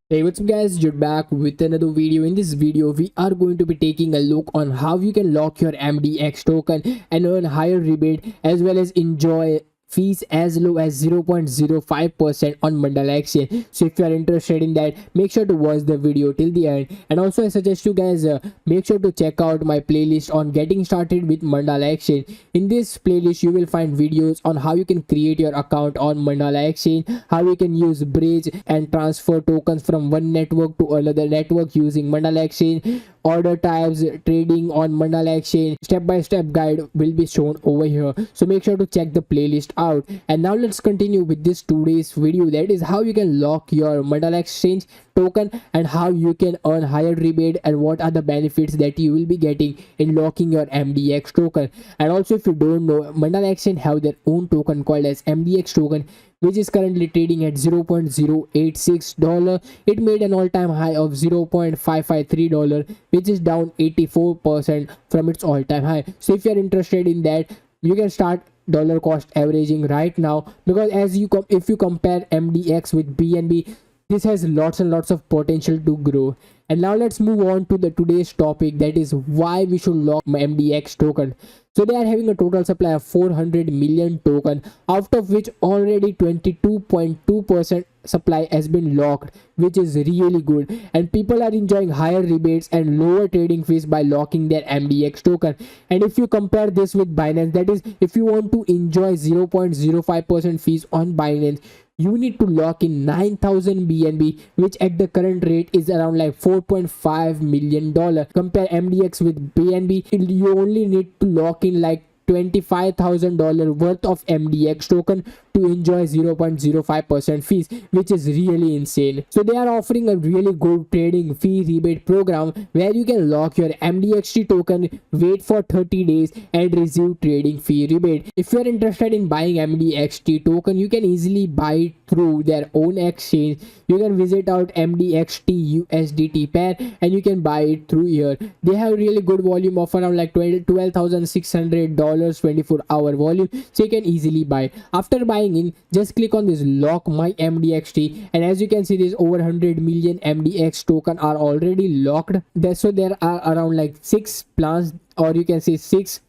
Hey, what's up guys, you're back with another video. In this video we are going to be taking a look on how you can lock your MDX token and earn higher rebate as well as enjoy fees as low as 0.05% on Mandala Exchange. So if you are interested in that, make sure to watch the video till the end. And also I suggest you guys make sure to check out my playlist on getting started with Mandala Exchange. In this playlist you will find videos on how you can create your account on Mandala Exchange, how you can use bridge and transfer tokens from one network to another network using Mandala Exchange, order types, trading on Mandala Exchange. Step-by-step guide will be shown over here, so make sure to check the playlist out. And now let's continue with this today's video, that is how you can lock your Mandala Exchange token and how you can earn higher rebate and what are the benefits that you will be getting in locking your MDX token. And also, if you don't know, Mandala Exchange have their own token called as MDX token, which is currently trading at $0.086. It made an all-time high of $0.553, which is down 84% from its all-time high. So if you're interested in that, you can start dollar cost averaging right now, because as you if you compare MDX with BNB, this has lots and lots of potential to grow. And now let's move on to the today's topic, that is why we should lock MDX token. So they are having a total supply of 400 million token, out of which already 22.2% supply has been locked, which is really good, and people are enjoying higher rebates and lower trading fees by locking their MDX token. And if you compare this with Binance, that is if you want to enjoy 0.05% fees on Binance, you need to lock in 9,000 BNB, which at the current rate is around like $4.5 million. Compare MDX with BNB, you only need to lock in like $25,000 worth of MDX token to enjoy 0.05% fees, which is really insane. So they are offering a really good trading fee rebate program where you can lock your MDXT token, wait for 30 days and receive trading fee rebate. If you are interested in buying MDXT token, you can easily buy it through their own exchange. You can visit out MDXT USDT pair and you can buy it through here. They have really good volume of around like $12,600 24-hour volume, so you can easily buy. After buying in, just click on this lock my MDXT, and as you can see, there's over 100 million MDX token are already locked. So there are around like 6 plans, or you can say 6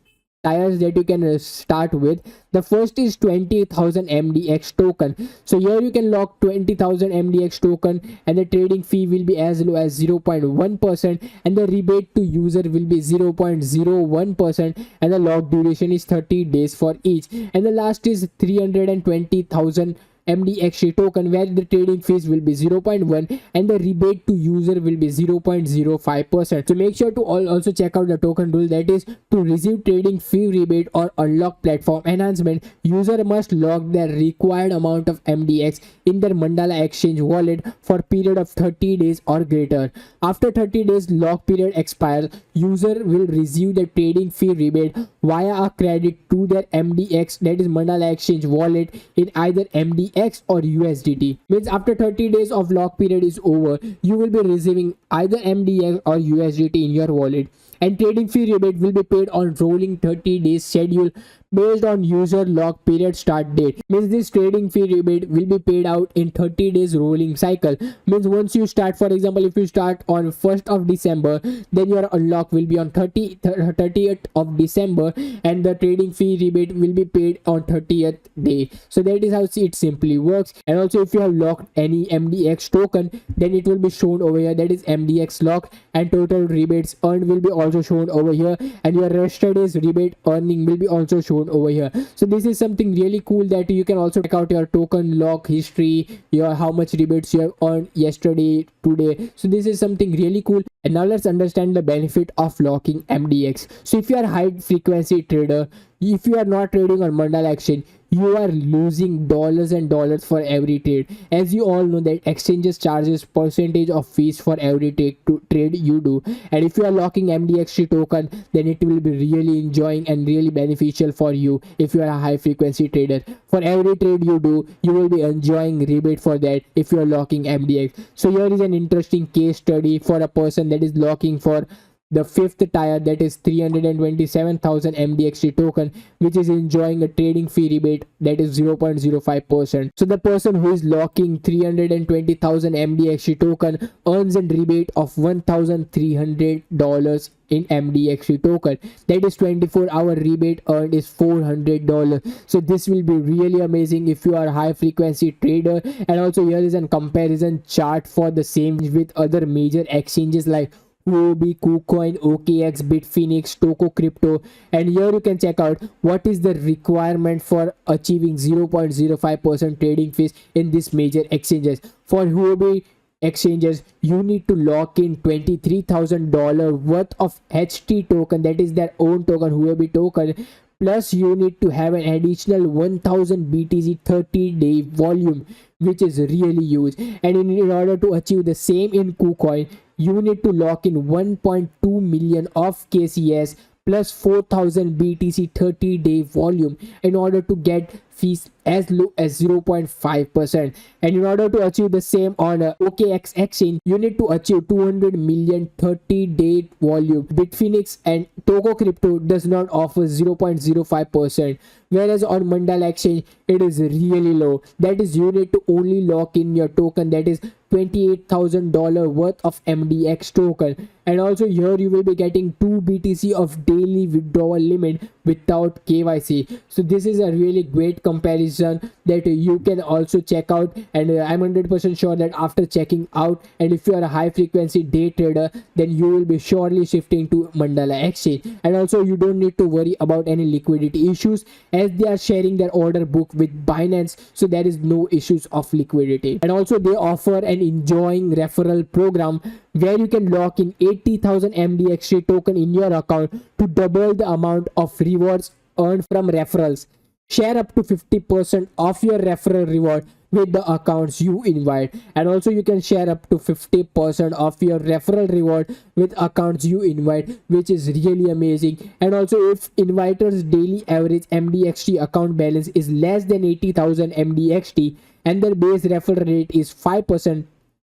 tires that you can start with. The first is 20,000 MDX token. So here you can lock 20,000 MDX token and the trading fee will be as low as 0.1% and the rebate to user will be 0.01% and the lock duration is 30 days for each. And the last is 320,000 MDXT token, where the trading fees will be 0.1 and the rebate to user will be 0.05%. So make sure to also check out the token rule, that is to receive trading fee rebate or unlock platform enhancement, user must lock their required amount of MDX in their Mandala Exchange wallet for period of 30 days or greater. After 30 days lock period expires, user will receive the trading fee rebate via a credit to their MDX, that is Mandala Exchange wallet, in either MDX or USDT. Means after 30 days of lock period is over, you will be receiving either MDX or USDT in your wallet, and trading fee rebate will be paid on rolling 30 days schedule based on user lock period start date. Means this trading fee rebate will be paid out in 30 days rolling cycle. Means once you start, for example, if you start on 1st of December, then your unlock will be on 30th of December and the trading fee rebate will be paid on 30th day. So that is how it simply works. And also if you have locked any MDX token, then it will be shown over here, that is MDX lock, and total rebates earned will be also shown over here, and your yesterday's rebate earning will be also shown over here. So this is something really cool, that you can also check out your token lock history, your how much rebates you have earned yesterday, today. So this is something really cool. And now let's understand the benefit of locking MDX. So if you are a high frequency trader, if you are not trading on Mandala Exchange, you are losing dollars and dollars for every trade. As you all know that exchanges charges percentage of fees for every trade you do, and if you are locking MDXT token, then it will be really enjoying and really beneficial for you. If you are a high frequency trader, for every trade you do, you will be enjoying rebate for that if you are locking MDX. So here is an interesting case study for a person that is locking for the fifth tier, that is 327,000 MDXT token, which is enjoying a trading fee rebate that is 0.05%. So the person who is locking 320,000 MDXT token earns a rebate of $1,300 in MDXT token. That is 24-hour rebate earned is $400. So this will be really amazing if you are a high frequency trader. And also here is a comparison chart for the same with other major exchanges like Huobi, KuCoin, OKX, Bitfinex, Toko Crypto. And here you can check out what is the requirement for achieving 0.05% trading fees in these major exchanges. For Huobi exchanges, you need to lock in $23,000 worth of HT token, that is their own token, Huobi token, plus you need to have an additional 1000 BTC 30-day volume, which is really huge. And in order to achieve the same in KuCoin, you need to lock in 1.2 million of KCS plus 4000 BTC 30-day volume in order to get fees as low as 0.5%. And in order to achieve the same on OKX exchange, you need to achieve 200 million 30-day volume. Bitfinex and Toko Crypto does not offer 0.05%, whereas on Mandala exchange it is really low. That is, you need to only lock in your token, that is $28,000 worth of MDX token. And also here you will be getting 2 BTC of daily withdrawal limit without KYC. So this is a really great comparison that you can also check out. And I'm 100% sure that after checking out, and if you are a high frequency day trader, then you will be surely shifting to Mandala exchange. And also you don't need to worry about any liquidity issues as they are sharing their order book with Binance, so there is no issues of liquidity. And also they offer an enjoying referral program where you can lock in 80,000 MDXT token in your account to double the amount of rewards earned from referrals. Share up to 50% of your referral reward with the accounts you invite. And also you can share up to 50% of your referral reward with accounts you invite, which is really amazing. And also if inviters daily average MDXT account balance is less than 80,000 MDXT and their base referral rate is 5%,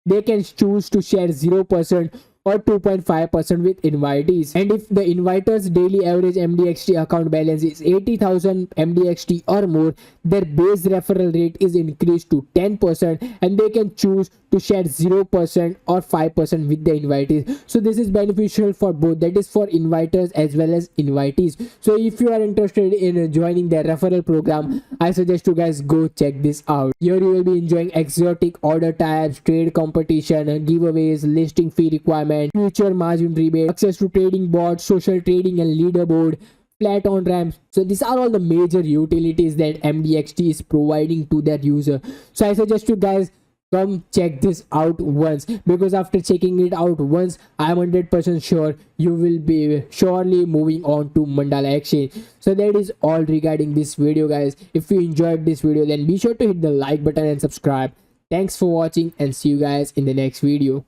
they can choose to share 0% or 2.5% with invitees. And if the inviters daily average MDXT account balance is 80,000 MDXT or more, their base referral rate is increased to 10% and they can choose to share 0% or 5% with the invitees. So this is beneficial for both, that is for inviters as well as invitees. So if you are interested in joining their referral program, I suggest you guys go check this out. Here you will be enjoying exotic order types, trade competition, giveaways, listing fee requirement, future margin rebate, access to trading bots, social trading and leaderboard, flat on ramps. So these are all the major utilities that MDXT is providing to their user. So I suggest you guys come check this out once, because after checking it out once, I'm 100% sure you will be surely moving on to Mandala exchange. So that is all regarding this video, guys. If you enjoyed this video, then be sure to hit the like button and subscribe. Thanks for watching and see you guys in the next video.